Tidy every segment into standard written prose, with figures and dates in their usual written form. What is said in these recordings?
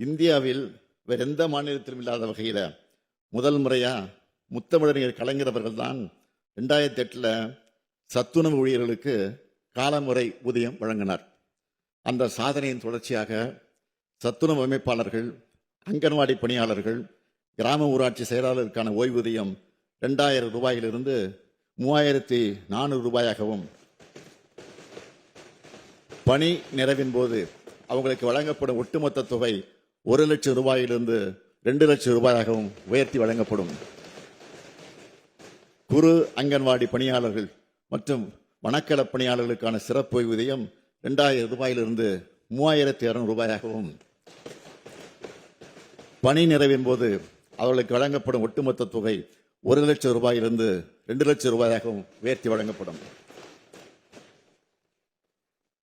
இந்தியாவில் வேற எந்த மாநிலத்திலும் இல்லாத வகையில் முதல் முறையா முத்தமிழறிஞர் கலைஞர் அவர்கள் தான் 2008 சத்துணவு ஊழியர்களுக்கு காலமுறை ஊதியம் வழங்கினார். அந்த சாதனையின் தொடர்ச்சியாக சத்துணவு அமைப்பாளர்கள், அங்கன்வாடி பணியாளர்கள், கிராம ஊராட்சி செயலாளருக்கான ஓய்வூதியம் 2000 ரூபாயிலிருந்து 3400 ரூபாயாகவும், பணி நிறைவின் போது அவங்களுக்கு வழங்கப்படும் ஒட்டுமொத்த தொகை 1 லட்சம் ரூபாயிலிருந்து 2 லட்சம் ரூபாயாகவும் உயர்த்தி வழங்கப்படும். குறு அங்கன்வாடி பணியாளர்கள் மற்றும் வனக்கள பணியாளர்களுக்கான சிறப்பு ஓய்வூதியம் 2000 ரூபாயிலிருந்து 3200 ரூபாயாகவும், பணி நிறைவின் போது அவர்களுக்கு வழங்கப்படும் ஒட்டுமொத்த தொகை 1 லட்சம் ரூபாயிலிருந்து 2 லட்சம் ரூபாயாகவும் உயர்த்தி வழங்கப்படும்.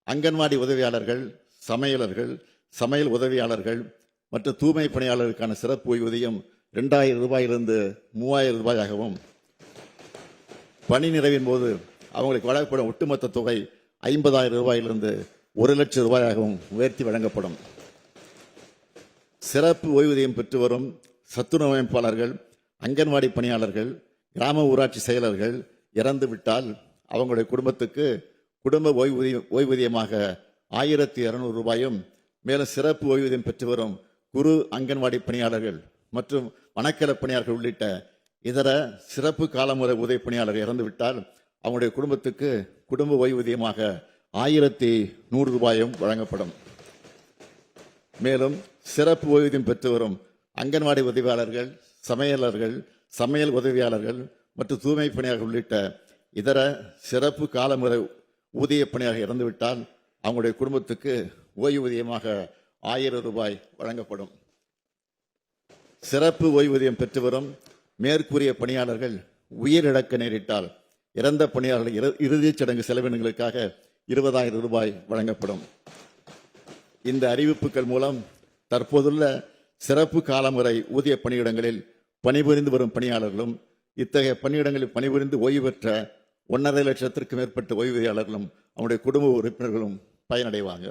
அங்கன்வாடி உதவியாளர்கள், சமையலர்கள், சமையல் உதவியாளர்கள் மற்றும் தூய்மை பணியாளர்களுக்கான சிறப்பு ஓய்வூதியம் 2000 ரூபாயிலிருந்து 3000 ரூபாயாகவும், பணி நிறைவின் போது அவங்களுக்கு வழங்கப்படும் ஒட்டுமொத்த தொகை 50,000 ரூபாயிலிருந்து 1 லட்சம் ரூபாயாகவும் உயர்த்தி வழங்கப்படும். சிறப்பு ஓய்வூதியம் பெற்று வரும் சத்துணவு அமைப்பாளர்கள், அங்கன்வாடி பணியாளர்கள், கிராம ஊராட்சி செயலர்கள் இறந்துவிட்டால் அவங்களுடைய குடும்பத்துக்கு குடும்ப ஓய்வூதியமாக 1200 ரூபாயும், மேலும் சிறப்பு ஓய்வூதியம் பெற்று வரும் குறு அங்கன்வாடி பணியாளர்கள் மற்றும் வனக்கல பணியாளர்கள் உள்ளிட்ட இதர சிறப்பு காலமுறை உதவி பணியாளர்கள் இறந்துவிட்டால் அவங்களுடைய குடும்பத்துக்கு குடும்ப ஓய்வூதியமாக 1100 ரூபாயும் வழங்கப்படும். மேலும் சிறப்பு ஓய்வூதியம் பெற்று வரும் அங்கன்வாடி உதவியாளர்கள், சமையலர்கள், சமையல் உதவியாளர்கள் மற்றும் தூய்மை பணியாளர்கள் உள்ளிட்ட இதர சிறப்பு காலமுறை ஊதிய பணியாக இறந்துவிட்டால் அவங்களுடைய குடும்பத்துக்கு ஓய்வூதியமாக 1000 ரூபாய் வழங்கப்படும். சிறப்பு ஓய்வூதியம் பெற்று வரும் மேற்கூறிய பணியாளர்கள் உயிரிழக்க நேரிட்டால் இறந்த பணியாளர்கள் இறுதிச் சடங்கு செலவினங்களுக்காக 20,000 ரூபாய் வழங்கப்படும். இந்த அறிவிப்புகள் மூலம் தற்போதுள்ள சிறப்பு காலமுறை ஊதிய பணியிடங்களில் பணிபுரிந்து வரும் பணியாளர்களும், இத்தகைய பணியிடங்களில் பணிபுரிந்து ஓய்வு பெற்ற 1.5 லட்சத்திற்கு மேற்பட்ட ஓய்வூதியாளர்களும் அவருடைய குடும்ப உறுப்பினர்களும் பயனடைவாங்க.